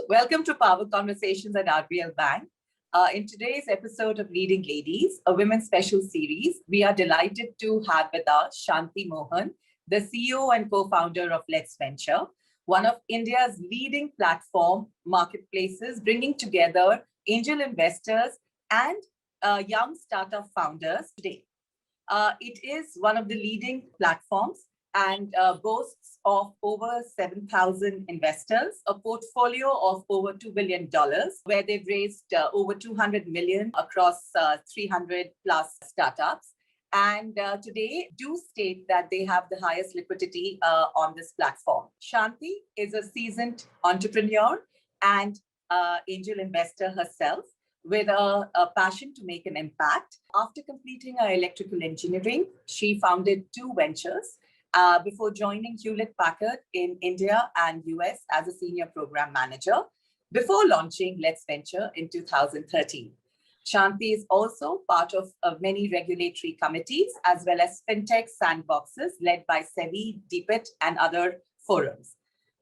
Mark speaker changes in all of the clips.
Speaker 1: Welcome to Power Conversations at RBL Bank. In today's episode of Leading Ladies, a women's special series, we are delighted to have with us Shanti Mohan, the CEO and co-founder of Let's Venture, one of India's leading platform marketplaces, bringing together angel investors and young startup founders today. It is one of the leading platforms and boasts of over 7,000 investors, a portfolio of over $2 billion, where they've raised over 200 million across 300 plus startups. And today do state that they have the highest liquidity on this platform. Shanti is a seasoned entrepreneur and angel investor herself, with a passion to make an impact. After completing her electrical engineering, she founded two ventures before joining Hewlett Packard in India and US as a senior program manager, before launching Let's Venture in 2013. Shanti is also part of many regulatory committees, as well as fintech sandboxes led by SEBI, DPIT, and other forums.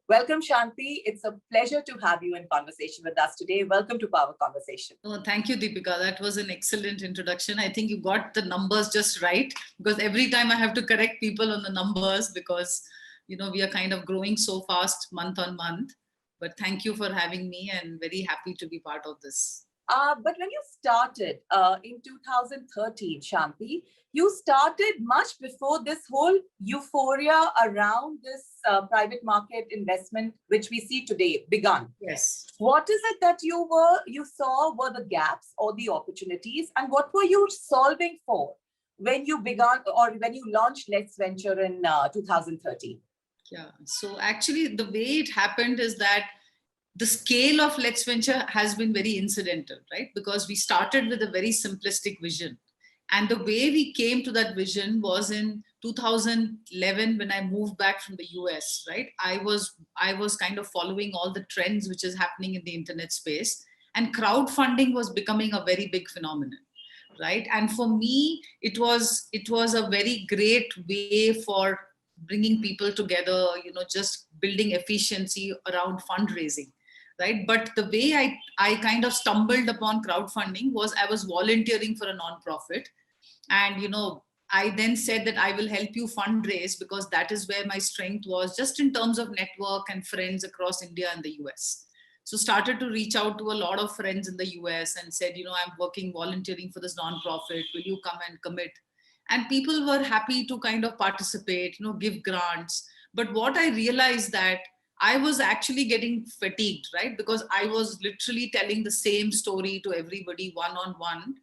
Speaker 1: Welcome, Shanti. It's a pleasure to have you in conversation with us today. Welcome to Power Conversation.
Speaker 2: Oh, thank you, Deepika. That was an excellent introduction. I think you got the numbers just right, because every time I have to correct people on the numbers because, we are kind of growing so fast month on month. But thank you for having me, and very happy to be part of this.
Speaker 1: But when you started in 2013, Shanti, you started much before this whole euphoria around this private market investment, which we see today, begun.
Speaker 2: Yes.
Speaker 1: What is it that you saw were the gaps or the opportunities, and what were you solving for when you began or when you launched Let's Venture in 2013?
Speaker 2: Yeah. So actually, the way it happened is that the scale of Let's Venture has been very incidental, right? Because we started with a very simplistic vision. And the way we came to that vision was in 2011, when I moved back from the US, right? I was kind of following all the trends which is happening in the internet space, and crowdfunding was becoming a very big phenomenon, right? And for me, it was a very great way for bringing people together, just building efficiency around fundraising. Right. But the way I kind of stumbled upon crowdfunding was I was volunteering for a nonprofit. And, I then said that I will help you fundraise, because that is where my strength was, just in terms of network and friends across India and the US. So started to reach out to a lot of friends in the US and said, I'm working volunteering for this nonprofit. Will you come and commit? And people were happy to kind of participate, give grants. But what I realized that I was actually getting fatigued, right? Because I was literally telling the same story to everybody one-on-one.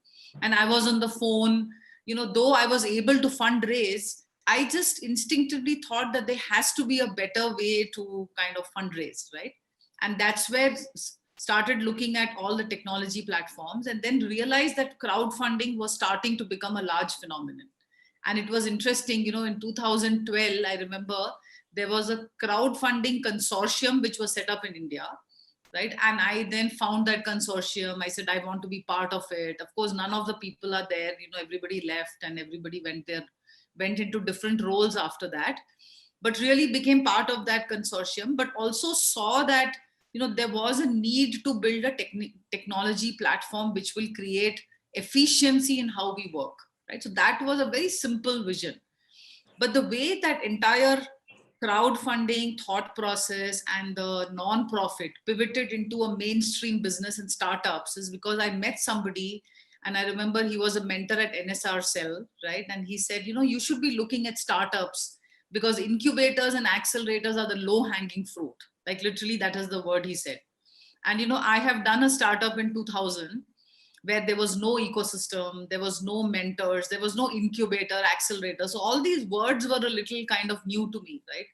Speaker 2: And I was on the phone, though I was able to fundraise, I just instinctively thought that there has to be a better way to kind of fundraise, right? And that's where started looking at all the technology platforms, and then realized that crowdfunding was starting to become a large phenomenon. And it was interesting, in 2012, I remember, there was a crowdfunding consortium which was set up in India, right? And I then found that consortium. I said, I want to be part of it. Of course, none of the people are there. Everybody left and everybody went into different roles after that. But really became part of that consortium, but also saw that, there was a need to build a technology platform which will create efficiency in how we work, right? So that was a very simple vision. But the way that entire crowdfunding thought process and the non-profit pivoted into a mainstream business and startups is because I met somebody, and I remember he was a mentor at NSR Cell, right? And he said, you should be looking at startups, because incubators and accelerators are the low-hanging fruit. Like literally, that is the word he said. And, I have done a startup in 2000 where there was no ecosystem, there was no mentors, there was no incubator, accelerator. So all these words were a little kind of new to me, right?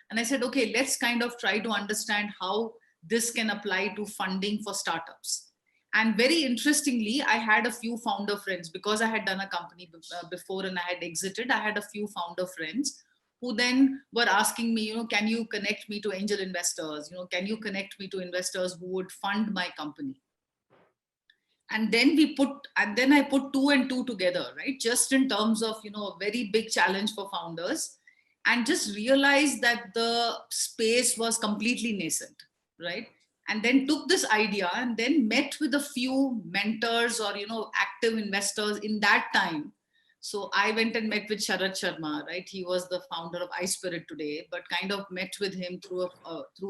Speaker 2: And I said, okay, let's kind of try to understand how this can apply to funding for startups. And very interestingly, I had a few founder friends, because I had done a company before and I had exited. I had a few founder friends who then were asking me, can you connect me to angel investors? Can you connect me to investors who would fund my company? And then I put two and two together, right? Just in terms of, a very big challenge for founders, and just realized that the space was completely nascent, right? and then took this idea and then met with a few mentors or active investors in that time. So I went and met with Sharad Sharma, right? He was the founder of iSpirit today, but kind of met with him through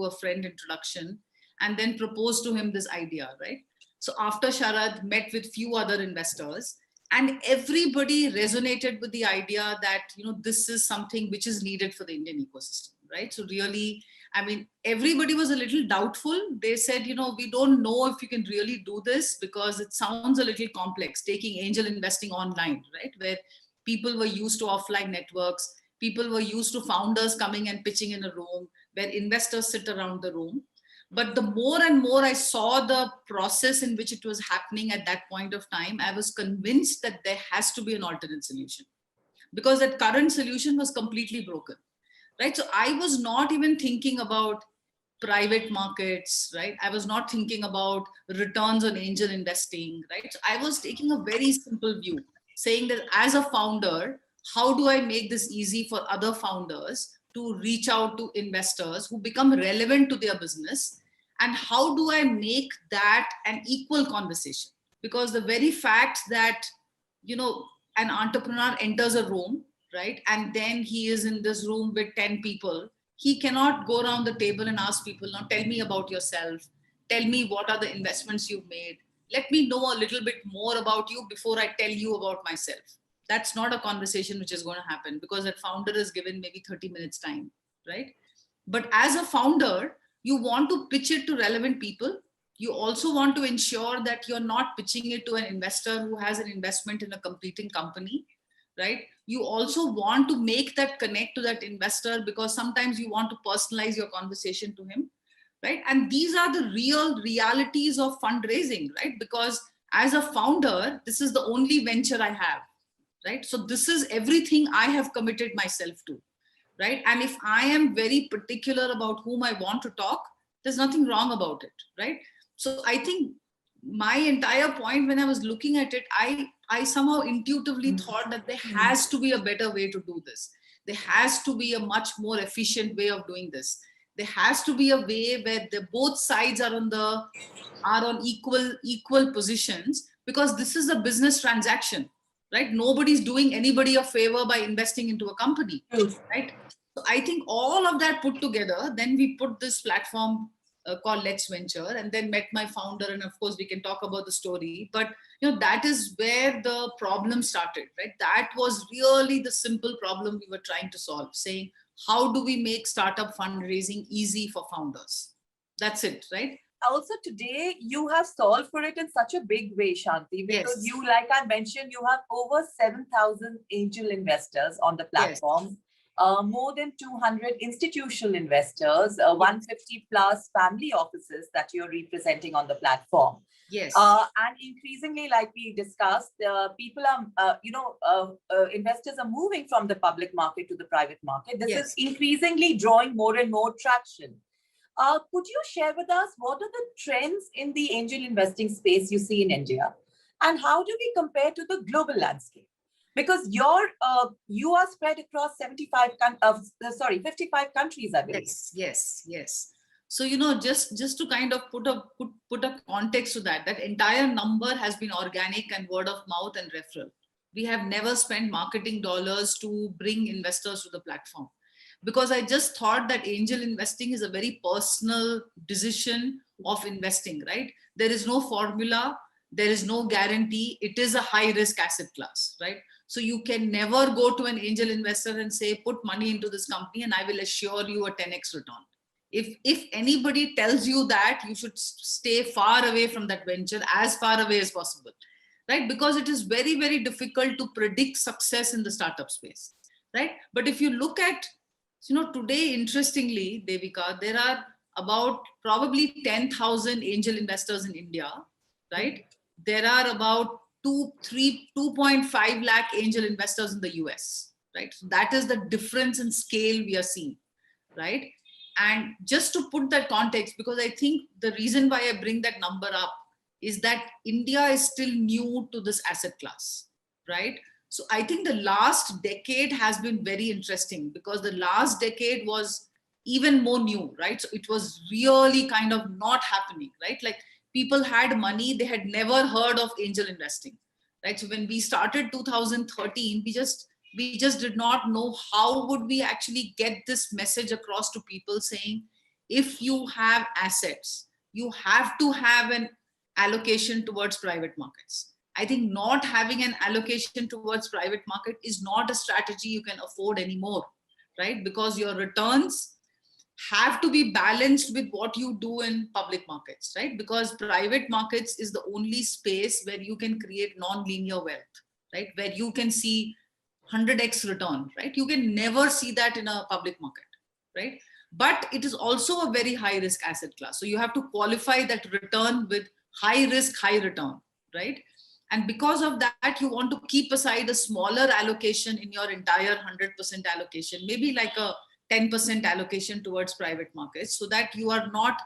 Speaker 2: a friend introduction, and then proposed to him this idea, right? So after Sharad met with few other investors, and everybody resonated with the idea that this is something which is needed for the Indian ecosystem, right? So really, I mean, everybody was a little doubtful. They said, we don't know if you can really do this because it sounds a little complex, taking angel investing online, right? Where people were used to offline networks, people were used to founders coming and pitching in a room, where investors sit around the room. But the more and more I saw the process in which it was happening at that point of time, I was convinced that there has to be an alternate solution, because that current solution was completely broken, right? So I was not even thinking about private markets, right? I was not thinking about returns on angel investing, right? So I was taking a very simple view, saying that as a founder, how do I make this easy for other founders to reach out to investors who become relevant to their business? And how do I make that an equal conversation? Because the very fact that, an entrepreneur enters a room, right? And then he is in this room with 10 people. He cannot go around the table and ask people, now tell me about yourself. Tell me what are the investments you've made. Let me know a little bit more about you before I tell you about myself. That's not a conversation which is going to happen, because that founder is given maybe 30 minutes time, right? But as a founder, you want to pitch it to relevant people. You also want to ensure that you're not pitching it to an investor who has an investment in a competing company, right? You also want to make that connect to that investor, because sometimes you want to personalize your conversation to him, right? And these are the real realities of fundraising, right? Because as a founder, this is the only venture I have, right? So this is everything I have committed myself to, right? And if I am very particular about whom I want to talk, there's nothing wrong about it, right? So I think my entire point when I was looking at it, I somehow intuitively thought that there has to be a better way to do this. There has to be a much more efficient way of doing this. There has to be a way where both sides are on equal positions, because this is a business transaction, right? Nobody's doing anybody a favor by investing into a company, right? So I think all of that put together, then we put this platform called Let's Venture, and then met my founder, and of course we can talk about the story. But that is where the problem started, right? That was really the simple problem we were trying to solve, saying how do we make startup fundraising easy for founders? That's it, right?
Speaker 1: Also today you have solved for it in such a big way, Shanti, because
Speaker 2: Yes.
Speaker 1: you, like I mentioned, you have over 7,000 angel investors on the platform. Yes. More than 200 institutional investors, 150 plus family offices that you're representing on the platform.
Speaker 2: Yes.
Speaker 1: And increasingly, like we discussed, people are, investors are moving from the public market to the private market. This is increasingly drawing more and more traction. Could you share with us what are the trends in the angel investing space you see in India, and how do we compare to the global landscape? Because you are spread across 55 countries, I believe.
Speaker 2: Yes. So just to kind of put a context to that entire number has been organic and word of mouth and referral. We have never spent marketing dollars to bring investors to the platform, because I just thought that angel investing is a very personal decision of investing, right? There is no formula, there is no guarantee. It is a high risk asset class, right? So you can never go to an angel investor and say, put money into this company and I will assure you a 10x return. If anybody tells you that, you should stay far away from that venture, as far away as possible, right? Because it is very, very difficult to predict success in the startup space, right? But if you look at, today, interestingly, Devika, there are about probably 10,000 angel investors in India, right? There are about 2.5 lakh angel investors in the US, right? So that is the difference in scale we are seeing, right? And just to put that context, because I think the reason why I bring that number up is that India is still new to this asset class, right? So I think the last decade has been very interesting, because the last decade was even more new, right? So it was really kind of not happening, right? Like people had money, they had never heard of angel investing, right? So when we started 2013, we just did not know how would we actually get this message across to people, saying if you have assets, you have to have an allocation towards private markets. I think not having an allocation towards private market is not a strategy you can afford anymore, right? Because your returns have to be balanced with what you do in public markets, right? Because private markets is the only space where you can create non-linear wealth, right? Where you can see 100x return, right? You can never see that in a public market, right? But it is also a very high risk asset class. So you have to qualify that return with high risk, high return, right? And because of that, you want to keep aside a smaller allocation in your entire 100% allocation, maybe like a 10% allocation towards private markets, so that you are not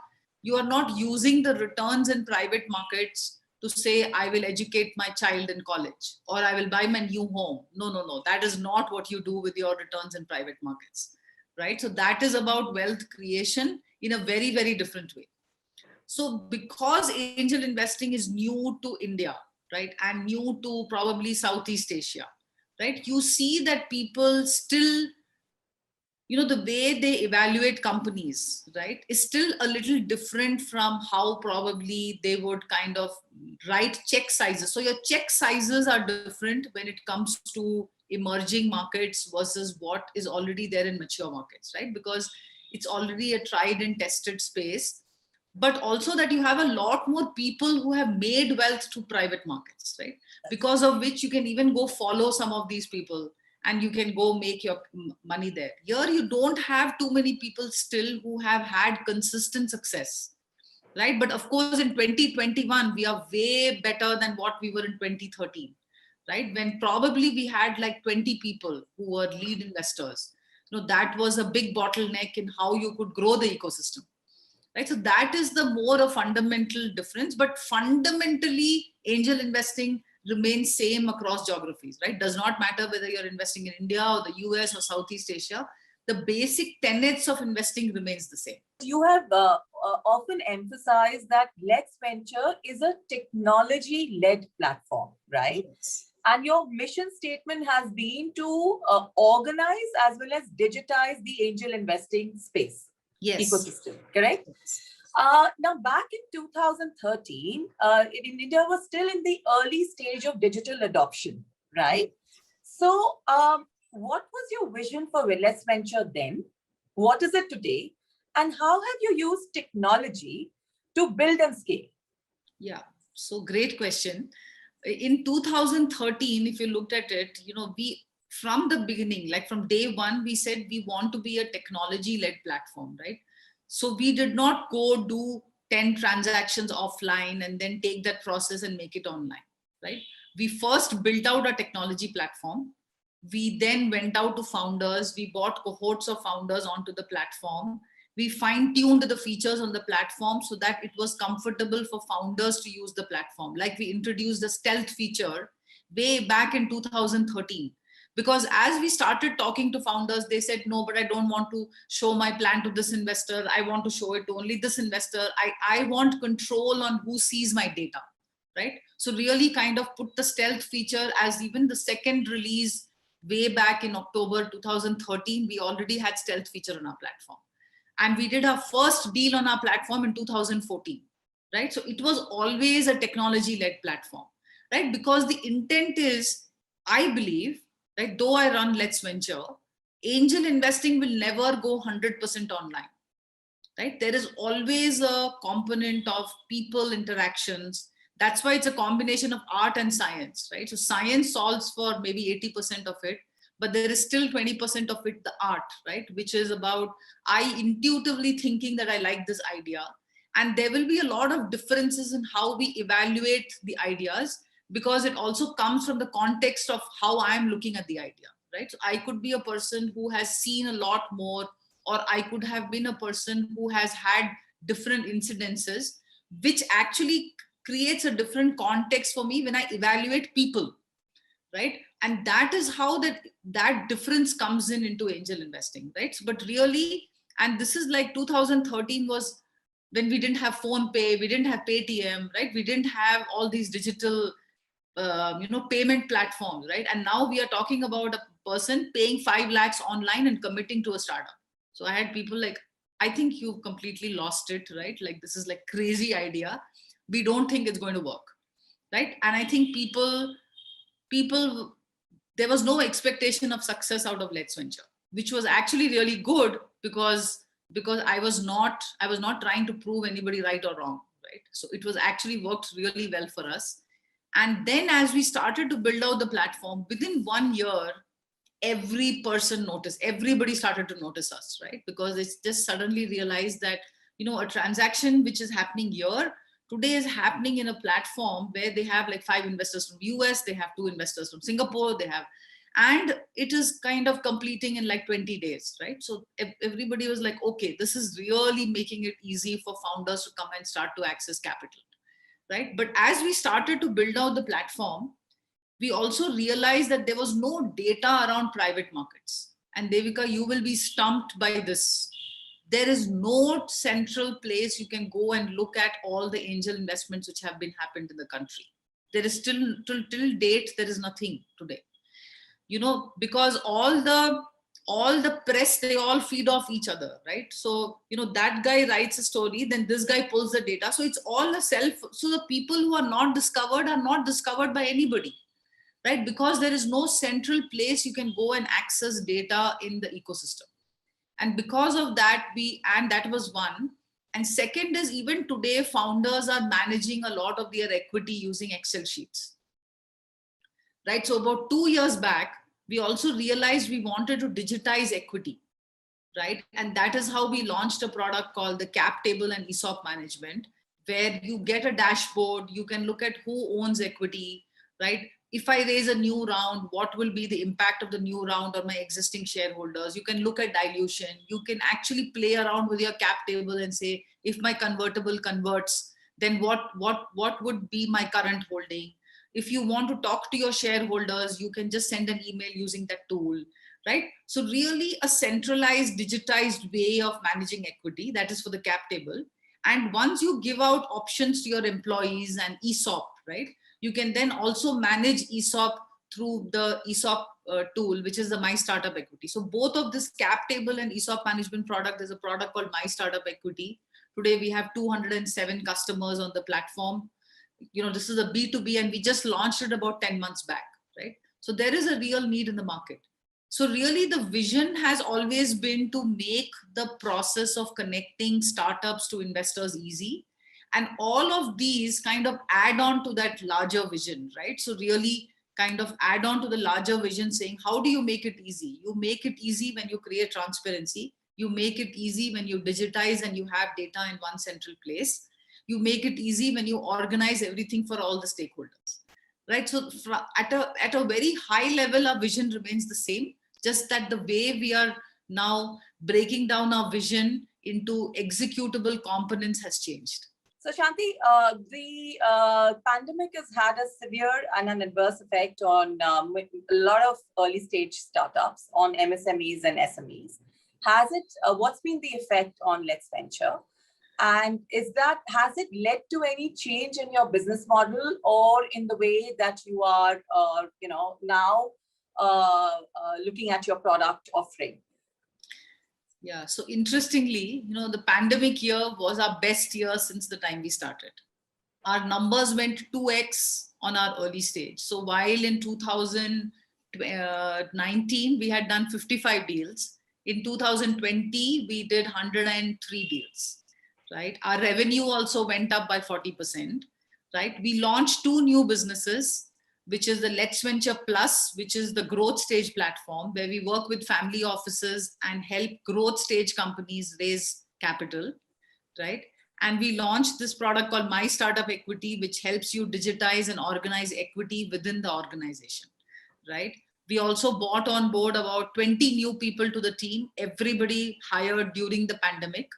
Speaker 2: using the returns in private markets to say I will educate my child in college or I will buy my new home. No, no, no, that is not what you do with your returns in private markets, right? So that is about wealth creation in a very, very different way. So because angel investing is new to India, right, and new to probably Southeast Asia, right, you see that people still, the way they evaluate companies, right, is still a little different from how probably they would kind of write check sizes. So your check sizes are different when it comes to emerging markets versus what is already there in mature markets, right? Because it's already a tried and tested space, but also that you have a lot more people who have made wealth through private markets, right? Because of which you can even go follow some of these people and you can go make your money there. Here, you don't have too many people still who have had consistent success, right? But of course, in 2021, we are way better than what we were in 2013, right? When probably we had like 20 people who were lead investors. That was a big bottleneck in how you could grow the ecosystem, right? So that is the more a fundamental difference. But fundamentally, angel investing remains same across geographies, right? Does not matter whether you're investing in India or the US or Southeast Asia. The basic tenets of investing remains the same.
Speaker 1: You have often emphasized that Let's Venture is a technology-led platform, right?
Speaker 2: Yes.
Speaker 1: And your mission statement has been to organize as well as digitize the angel investing space ecosystem, correct?
Speaker 2: Yes.
Speaker 1: Now, back in 2013, in India was still in the early stage of digital adoption, right? So, what was your vision for Let's Venture then? What is it today? And how have you used technology to build and scale?
Speaker 2: Yeah, so great question. In 2013, if you looked at it, we, from the beginning, like from day one, we said we want to be a technology-led platform, right? So we did not go do 10 transactions offline and then take that process and make it online, right? We first built out a technology platform. We then went out to founders. We bought cohorts of founders onto the platform. We fine-tuned the features on the platform so that it was comfortable for founders to use the platform. Like we introduced the stealth feature way back in 2013. Because as we started talking to founders, they said, no, but I don't want to show my plan to this investor. I want to show it to only this investor. I want control on who sees my data, right? So really kind of put the stealth feature as even the second release way back in October 2013, we already had stealth feature on our platform. And we did our first deal on our platform in 2014, right? So it was always a technology-led platform, right? Because the intent is, I believe, right, though I run Let's Venture, angel investing will never go 100% online, right? There is always a component of people interactions. That's why it's a combination of art and science, right? So science solves for maybe 80% of it, but there is still 20% of it, the art, right? Which is about I intuitively thinking that I like this idea. And there will be a lot of differences in how we evaluate the ideas, because it also comes from the context of how I'm looking at the idea, right? So I could be a person who has seen a lot more, or I could have been a person who has had different incidences, which actually creates a different context for me when I evaluate people, right? And that is how that difference comes into angel investing, right? But really, And this is like 2013 was when we didn't have phone pay, we didn't have Paytm, right? We didn't have all these digital payment platforms, right? And now we are talking about a person paying 5 lakhs online and committing to a startup. So I had people like, I think you've completely lost it, right? Like, this is like crazy idea. We don't think it's going to work, right? And I think people, there was no expectation of success out of Let's Venture, which was actually really good, because I was not trying to prove anybody right or wrong, right? So it was actually worked really well for us. And then as we started to build out the platform, within 1 year, everybody started to notice us, right? Because it's just suddenly realized that, a transaction which is happening here today is happening in a platform where they have like 5 investors from US, they have 2 investors from Singapore, and it is kind of completing in like 20 days, right? So everybody was like, okay, this is really making it easy for founders to come and start to access capital, right? But as we started to build out the platform, we also realized that there was no data around private markets. And Devika, you will be stumped by this. There is no central place you can go and look at all the angel investments which have been happened in the country. There is still, till date, there is nothing today. Because all the press, they all feed off each other, right? So, that guy writes a story, then this guy pulls the data. So it's all so the people who are not discovered by anybody, right? Because there is no central place you can go and access data in the ecosystem. And because of that, and that was one. And second is, even today, founders are managing a lot of their equity using Excel sheets, right? So about 2 years back, we also realized we wanted to digitize equity, right? And that is how we launched a product called the Cap Table and ESOP Management, where you get a dashboard, you can look at who owns equity, right? If I raise a new round, what will be the impact of the new round on my existing shareholders? You can look at dilution. You can actually play around with your cap table and say, if my convertible converts, then what would be my current holding? If you want to talk to your shareholders, you can just send an email using that tool, right? So really a centralized, digitized way of managing equity, that is for the cap table. And once you give out options to your employees and ESOP, right? You can then also manage ESOP through the ESOP tool, which is the My Startup Equity. So both of this cap table and ESOP management product, there's a product called My Startup Equity. Today we have 207 customers on the platform. This is a B2B, and we just launched it about 10 months back, right? So there is a real need in the market. So really the vision has always been to make the process of connecting startups to investors easy. And all of these kind of add on to that larger vision, right? So really kind of add on to the larger vision, saying, how do you make it easy? You make it easy when you create transparency. You make it easy when you digitize and you have data in one central place. You make it easy when you organize everything for all the stakeholders, right? So at a very high level, our vision remains the same, just that the way we are now breaking down our vision into executable components has changed.
Speaker 1: So Shanti, the pandemic has had a severe and an adverse effect on a lot of early stage startups, on MSMEs and SMEs. What's been the effect on Let's Venture? And has it led to any change in your business model or in the way that you are, now looking at your product offering?
Speaker 2: Yeah, so interestingly, the pandemic year was our best year since the time we started. Our numbers went 2x on our early stage. So while in 2019, we had done 55 deals, in 2020, we did 103 deals, right? Our revenue also went up by 40%, right? We launched 2 new businesses, which is the Let's Venture Plus, which is the growth stage platform where we work with family offices and help growth stage companies raise capital, right? And we launched this product called My Startup Equity, which helps you digitize and organize equity within the organization, right? We also brought on board about 20 new people to the team, everybody hired during the pandemic,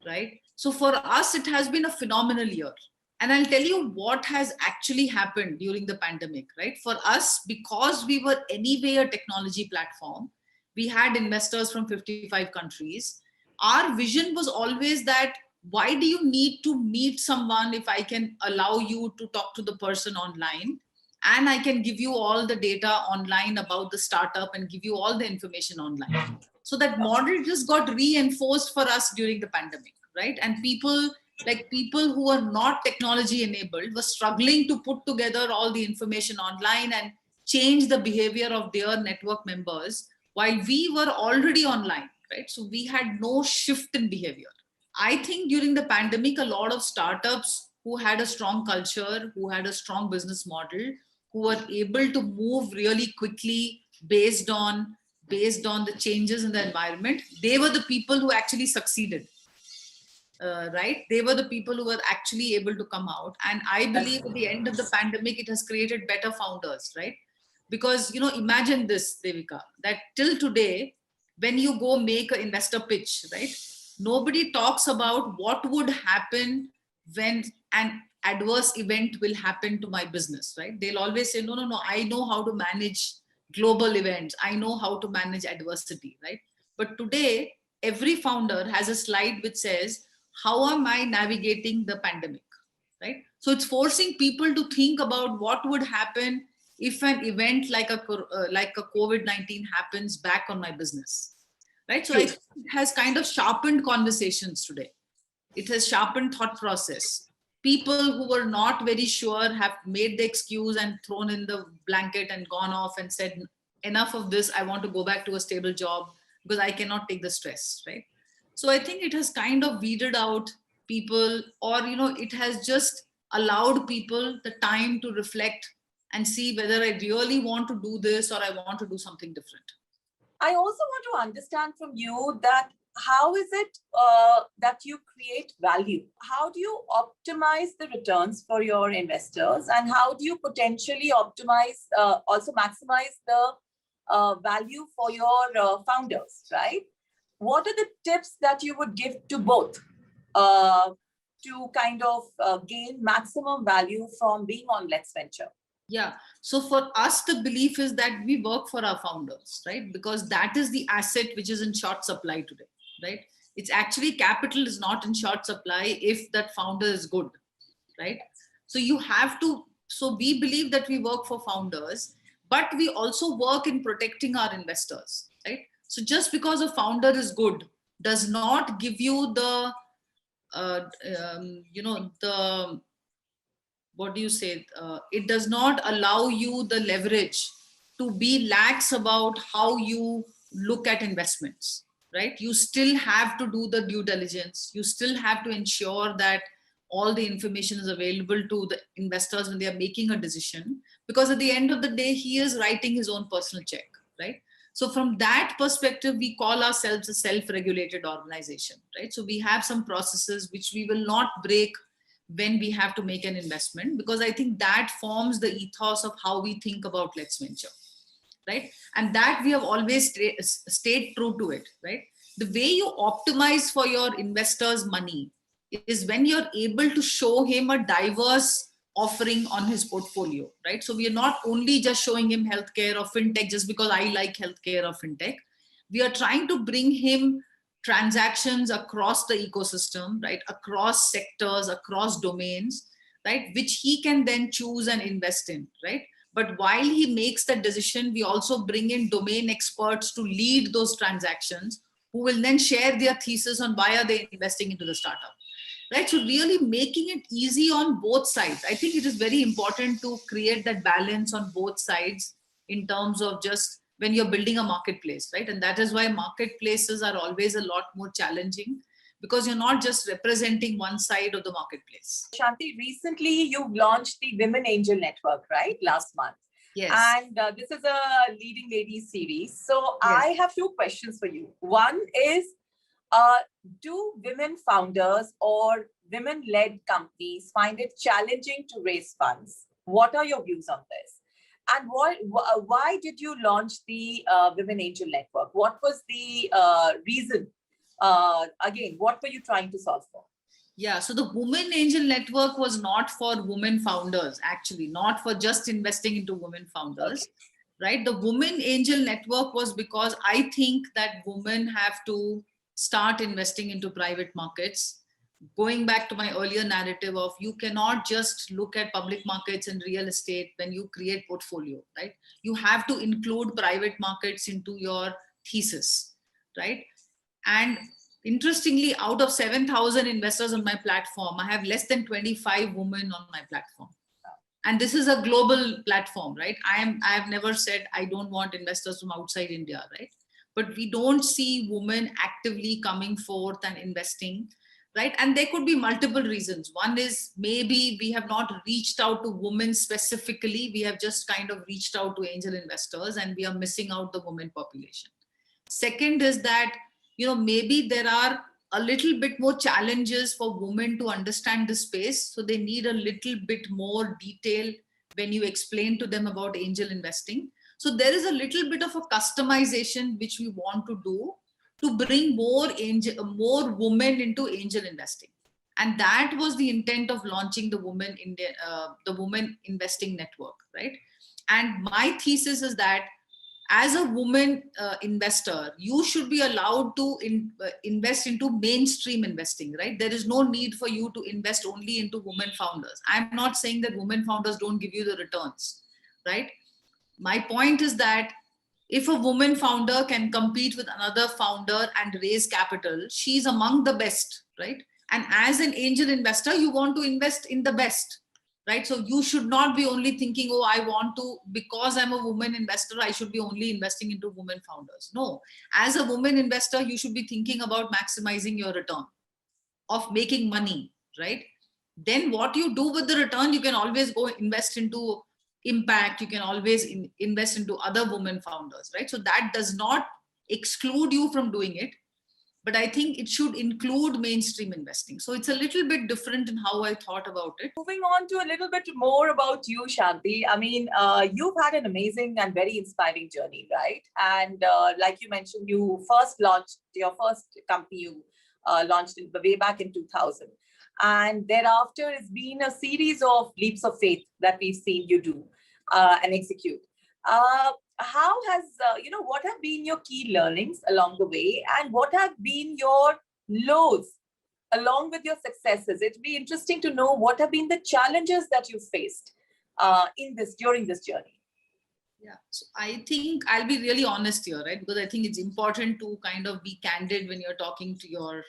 Speaker 2: right? So for us, it has been a phenomenal year. And I'll tell you what has actually happened during the pandemic, right? For us, because we were anyway a technology platform, we had investors from 55 countries. our vision was always that why do you need to meet someone if I can allow you to talk to the person online, and I can give you all the data online about the startup and give you all the information online. So that model just got reinforced for us during the pandemic, right? And people who are not technology enabled were struggling to put together all the information online and change the behavior of their network members while we were already online, right? So we had no shift in behavior. I think during the pandemic, a lot of startups who had a strong culture, who had a strong business model, who were able to move really quickly based on the changes in the environment, they were the people who actually succeeded. Right? They were the people who were actually able to come out. And I believe at the end of the pandemic, it has created better founders, right? Because, imagine this, Devika, that till today, when you go make an investor pitch, right? Nobody talks about what would happen when an adverse event will happen to my business, right? They'll always say, no, no, no, I know how to manage global events. I know how to manage adversity, right? But today, every founder has a slide which says, how am I navigating the pandemic, right? So it's forcing people to think about what would happen if an event like a COVID-19 happens back on my business, right? So I think it has kind of sharpened conversations today. It has sharpened thought process. People who were not very sure have made the excuse and thrown in the blanket and gone off and said, enough of this, I want to go back to a stable job because I cannot take the stress, right? So I think it has kind of weeded out people, or it has just allowed people the time to reflect and see whether I really want to do this or I want to do something different.
Speaker 1: I also want to understand from you that how is it that you create value? How do you optimize the returns for your investors, and how do you potentially optimize, also maximize the value for your founders, right? What are the tips that you would give to both to kind of gain maximum value from being on Let's Venture?
Speaker 2: Yeah. So for us, the belief is that we work for our founders, right? Because that is the asset which is in short supply today, right? It's actually, capital is not in short supply if that founder is good, right? So we believe that we work for founders, but we also work in protecting our investors, right? So just because a founder is good does not give you the, what do you say? It does not allow you the leverage to be lax about how you look at investments, right? You still have to do the due diligence. You still have to ensure that all the information is available to the investors when they are making a decision, because at the end of the day, he is writing his own personal check, right? So from that perspective, we call ourselves a self-regulated organization, right? So we have some processes which we will not break when we have to make an investment, because I think that forms the ethos of how we think about Let's Venture, right? And that we have always stayed true to it, right? The way you optimize for your investors' money is when you're able to show him a diverse offering on his portfolio, right? So we are not only just showing him healthcare or fintech just because I like healthcare or fintech. We are trying to bring him transactions across the ecosystem, right? Across sectors, across domains, right? Which he can then choose and invest in, right? But while he makes that decision, we also bring in domain experts to lead those transactions, who will then share their thesis on why are they investing into the startup, right? So really making it easy on both sides. I think it is very important to create that balance on both sides in terms of just when you're building a marketplace, right? And that is why marketplaces are always a lot more challenging, because you're not just representing one side of the marketplace.
Speaker 1: Shanti, recently you launched the Women Angel Network, right? Last month.
Speaker 2: Yes.
Speaker 1: And this is a Leading Ladies series. So yes, I have two questions for you. One is, do women founders or women-led companies find it challenging to raise funds? What are your views on this? And why did you launch the Women Angel Network? What was the reason? Again, what were you trying to solve for?
Speaker 2: Yeah, so the Women Angel Network was not for women founders, actually, not for just investing into women founders, right? The Women Angel Network was because I think that women have to start investing into private markets. Going back to my earlier narrative of you cannot just look at public markets and real estate when you create portfolio, right? You have to include private markets into your thesis, right? And interestingly, out of 7,000 investors on my platform, I have less than 25 women on my platform. And this is a global platform, right? I have never said I don't want investors from outside India, right? But we don't see women actively coming forth and investing, right? And there could be multiple reasons. One is maybe we have not reached out to women specifically. We have just kind of reached out to angel investors and we are missing out the women population. Second is that, maybe there are a little bit more challenges for women to understand the space. So they need a little bit more detail when you explain to them about angel investing. So there is a little bit of a customization which we want to do to bring more women into angel investing. And that was the intent of launching the Women Investing Network, right? And my thesis is that as a woman investor, you should be allowed to invest into mainstream investing, right? There is no need for you to invest only into women founders. I'm not saying that women founders don't give you the returns, right? My point is that if a woman founder can compete with another founder and raise capital, she's among the best, right? And as an angel investor, you want to invest in the best, right? So you should not be only thinking, oh, I want to, because I'm a woman investor, I should be only investing into women founders. No, as a woman investor, you should be thinking about maximizing your return, of making money, right? Then what you do with the return, you can always go invest into impact. You can always invest into other women founders, right? So that does not exclude you from doing it, but I think it should include mainstream investing. So it's a little bit different in how I thought about it.
Speaker 1: Moving on to a little bit more about you, Shanti. I mean, you've had an amazing and very inspiring journey, right? And like you mentioned, you first launched your first company, you launched in way back in 2000. And thereafter, it's been a series of leaps of faith that we've seen you do and execute. How has, what have been your key learnings along the way, and what have been your lows along with your successes? It'd be interesting to know what have been the challenges that you faced during this journey.
Speaker 2: Yeah, so I think I'll be really honest here, right? Because I think it's important to kind of be candid when you're talking to your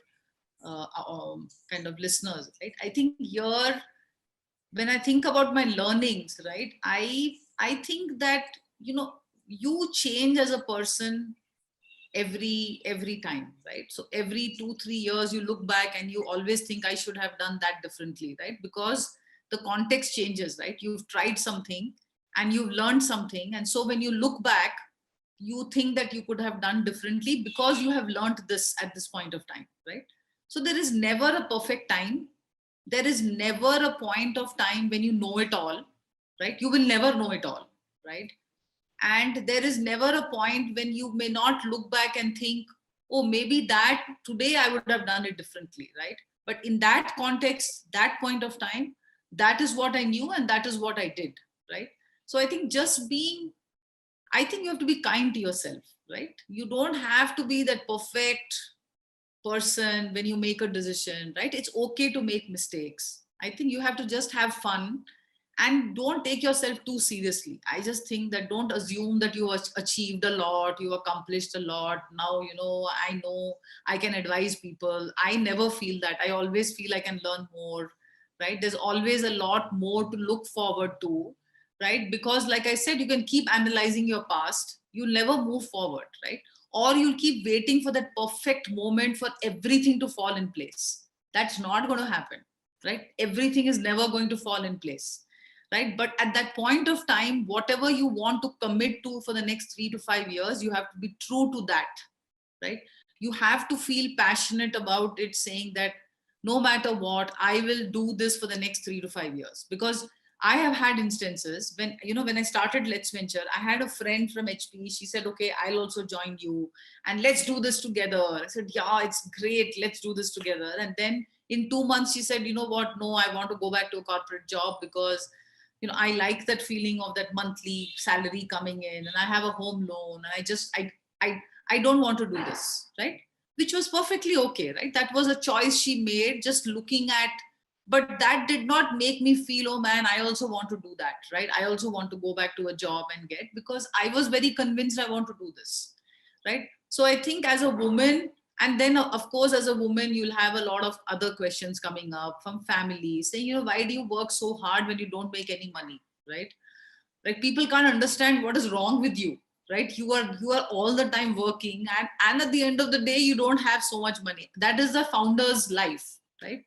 Speaker 2: kind of listeners, right? I think here, when I think about my learnings, right, I think that you change as a person every time, right? So every 2-3 years you look back and you always think I should have done that differently, right? Because the context changes, right? You've tried something and you've learned something, and so when you look back, you think that you could have done differently because you have learned this at this point of time, right? So there is never a perfect time. There is never a point of time when you know it all, right? You will never know it all, right? And there is never a point when you may not look back and think, oh, maybe that today I would have done it differently, right? But in that context, that point of time, that is what I knew and that is what I did, right? So I think I think you have to be kind to yourself, right? You don't have to be that perfect person when you make a decision, right? It's okay to make mistakes. I think you have to just have fun and don't take yourself too seriously. I just think that don't assume that you have achieved a lot, you accomplished a lot. Now, I know I can advise people. I never feel that. I always feel I can learn more, right? There's always a lot more to look forward to, right? Because like I said, you can keep analyzing your past. You'll never move forward, right? Or you'll keep waiting for that perfect moment for everything to fall in place. That's not going to happen, right? Everything is never going to fall in place, right? But at that point of time, whatever you want to commit to for the next 3 to 5 years, you have to be true to that, right? You have to feel passionate about it, saying that no matter what, I will do this for the next 3 to 5 years. Because I have had instances when I started Let's Venture, I had a friend from HP. She said, okay, I'll also join you and let's do this together. I said, yeah, it's great. Let's do this together. And then in 2 months, she said, you know what? No, I want to go back to a corporate job because, I like that feeling of that monthly salary coming in and I have a home loan. And I don't want to do this, right? which was perfectly okay, right? That was a choice she made, just looking at, but that did not make me feel, oh man, I also want to do that, right? I also want to go back to a job and get, because I was very convinced I want to do this, right? So I think as a woman, and then of course as a woman you'll have a lot of other questions coming up from families saying, why do you work so hard when you don't make any money, right? Like people can't understand what is wrong with you, right? You are all the time working, and at the end of the day you don't have so much money. That is the founder's life, right?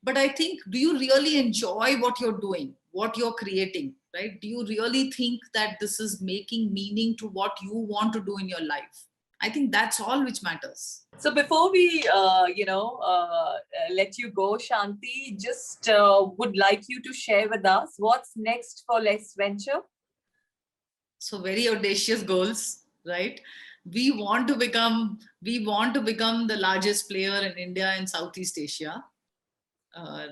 Speaker 2: But I think, do you really enjoy what you're doing, what you're creating, right? Do you really think that this is making meaning to what you want to do in your life? I think that's all which matters.
Speaker 1: So before we, let you go, Shanti, just would like you to share with us what's next for Let's Venture.
Speaker 2: So very audacious goals, right? We want to become the largest player in India and Southeast Asia,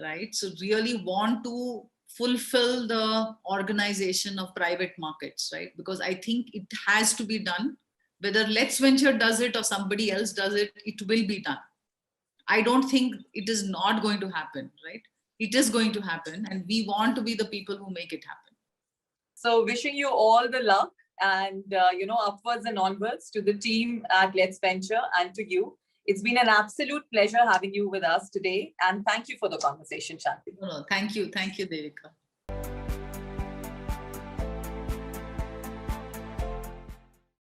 Speaker 2: right? So really want to fulfill the organization of private markets, right? Because I think it has to be done. Whether Let's Venture does it or somebody else does it, it will be done. I don't think it is not going to happen, right? It is going to happen, and we want to be the people who make it happen.
Speaker 1: So wishing you all the luck and, upwards and onwards to the team at Let's Venture and to you. It's been an absolute pleasure having you with us today. And thank you for the conversation, Shanti.
Speaker 2: No, thank you. Thank you, Devika.